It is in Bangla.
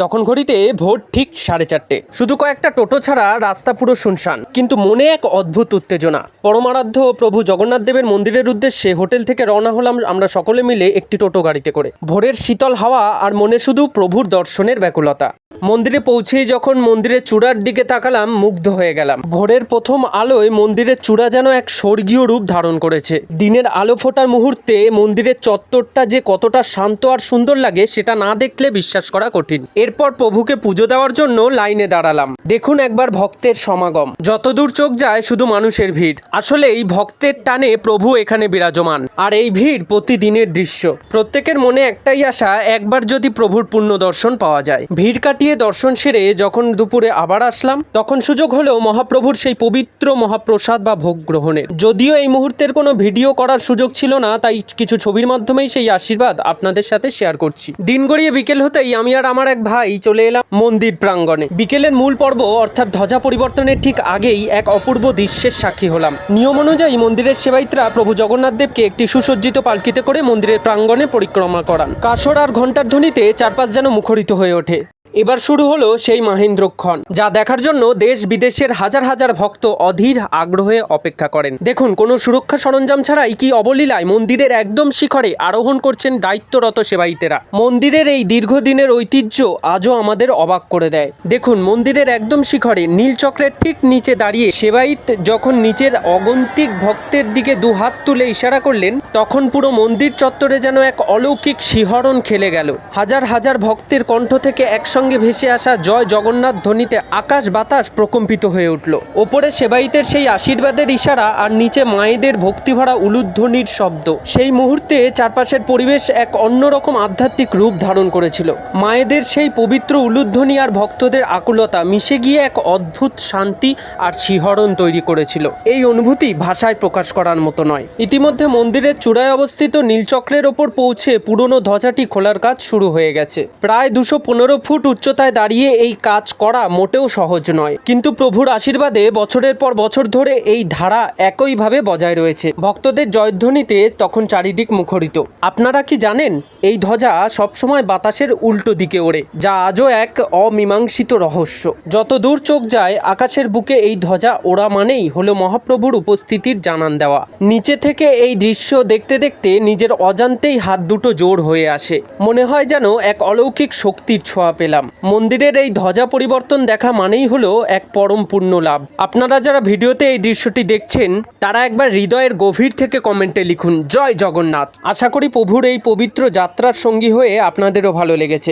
তখন ঘড়িতে ভোর ঠিক 4:30। শুধু কয়েকটা টোটো ছাড়া রাস্তা পুরো শুনশান, কিন্তু মনে এক অদ্ভুত উত্তেজনা। পরমারাধ্য প্রভু জগন্নাথ দেবের মন্দিরের উদ্দেশ্যে হোটেল থেকে রওনা হলাম আমরা সকলে মিলে একটি টোটো গাড়িতে করে। ভোরের শীতল হাওয়া আর মনে শুধু প্রভুর দর্শনের ব্যাকুলতা। মন্দিরে পৌঁছেই যখন মন্দিরের চূড়ার দিকে তাকালাম, মুগ্ধ হয়ে গেলাম। ভোরের প্রথম আলোয় মন্দিরের চূড়া যেন এক স্বর্গীয় রূপ ধারণ করেছে। দিনের আলো ফোটার মুহূর্তে মন্দিরের চত্বরটা যে কতটা শান্ত আর সুন্দর লাগে সেটা না দেখলে বিশ্বাস করা কঠিন। এরপর প্রভুকে পুজো দেওয়ার জন্য লাইনে দাঁড়ালাম। দেখুন একবার ভক্তের সমাগম, যতদূর চোখ যায় শুধু মানুষের ভিড়। আসলে এই ভক্তের টানে প্রভু এখানে বিরাজমান, আর এই ভিড় প্রতিদিনের দৃশ্য। প্রত্যেকের মনে একটাই আশা, একবার যদি প্রভুর পূর্ণ দর্শন পাওয়া যায়। ভিড় কাটিয়ে দর্শন সেরে যখন দুপুরে আবার আসলাম, তখন সুযোগ হলো মহাপ্রভুর সেই পবিত্র মহাপ্রসাদ বা ভোগ গ্রহণের। যদিও এই মুহূর্তের কোনো ভিডিও করার সুযোগ ছিল না, তাই কিছু ছবির মাধ্যমেই সেই আশীর্বাদ আপনাদের সাথে শেয়ার করছি। দিন গড়িয়ে বিকেল হতেই আমি আর আমার এক ভাই চলে এলাম মন্দির প্রাঙ্গণে। বিকেলের মূল পর্ব অর্থাৎ ধ্বজা পরিবর্তনের ঠিক আগেই এক অপূর্ব দৃশ্যের সাক্ষী হলাম। নিয়ম অনুযায়ী মন্দিরের সেবায়িতরা প্রভু জগন্নাথ দেবকে একটি সুসজ্জিত পালকিতে করে মন্দিরের প্রাঙ্গণে পরিক্রমা করান। কাসর আর ঘণ্টার ধ্বনিতে চারপাশ যেন মুখরিত হয়ে ওঠে। এবার শুরু হলো সেই মাহেন্দ্রক্ষণ, যা দেখার জন্য দেশ বিদেশের হাজার হাজার ভক্ত অধীর আগ্রহে অপেক্ষা করেন। দেখুন, কোনো সুরক্ষা সরঞ্জাম ছাড়াই কি অবলীলায় মন্দিরের একদম শিখরে আরোহণ করছেন দায়িত্বরত সেবায়িতেরা। মন্দিরের এই দীর্ঘদিনের ঐতিহ্য আজও আমাদের অবাক করে দেয়। দেখুন, মন্দিরের একদম শিখরে নীলচক্রের ঠিক নিচে দাঁড়িয়ে সেবায়িত যখন নিচের অগন্তিক ভক্তের দিকে দুহাত তুলে ইশারা করলেন, তখন পুরো মন্দির চত্বরে যেন এক অলৌকিক শিহরণ খেলে গেল। হাজার হাজার ভক্তের কণ্ঠ থেকে একসঙ্গে ভেসে আসা জয় জগন্নাথ ধ্বনিতে আকাশ বাতাস প্রকম্পিত হয়ে উঠল। ওপরে সেবায়িতের সেই আশীর্বাদের ইশারা আর নিচে মায়েদের ভক্তিভরা উলুধ্বনির শব্দ। সেই মুহূর্তে চারপাশের পরিবেশ এক অন্যরকম আধ্যাত্মিক রূপ ধারণ করেছিল। মায়েদের সেই পবিত্র উলুধ্বনি আর ভক্তদের আকুলতা মিশে গিয়ে এক অদ্ভুত শান্তি আর শিহরণ তৈরি করেছিল। এই অনুভূতি ভাষায় প্রকাশ করার মতো নয়। ইতিমধ্যে মন্দিরের চূড়ায় অবস্থিত নীলচক্রের ওপর পৌঁছে পুরনো ধ্বজাটি খোলার কাজ শুরু হয়ে গেছে। প্রায় 215 ফুট উচ্চতায় দাঁড়িয়ে এই কাজ করা মোটেও সহজ নয়, কিন্তু প্রভুর আশীর্বাদে বছরের পর বছর ধরে এই ধারা একইভাবে বজায় রয়েছে। ভক্তদের জয়ধ্বনিতে তখন চারিদিক মুখরিত। আপনারা কি জানেন, এই ধ্বজা সবসময় বাতাসের উল্টো দিকে ওড়ে, যা আজও এক অমীমাংসিত রহস্য। যত দূর চোখ যায় আকাশের বুকে এই ধ্বজা ওড়া মানেই হলো মহাপ্রভুর উপস্থিতির জানান দেওয়া। নিচে থেকে এই দৃশ্য দেখতে দেখতে নিজের অজান্তেই হাত দুটো জোর হয়ে আসে। মনে হয় যেন এক অলৌকিক শক্তির ছোঁয়া পেলাম। মন্দিরের এই ধ্বজা পরিবর্তন দেখা মানেই হলো এক পরম পুণ্য লাভ। আপনারা যারা ভিডিওতে এই দৃশ্যটি দেখছেন, তারা একবার হৃদয়ের গভীর থেকে কমেন্টে লিখুন জয় জগন্নাথ। আশা করি প্রভুর এই পবিত্র যাত্রার সঙ্গী হয়ে আপনাদেরও ভালো লেগেছে।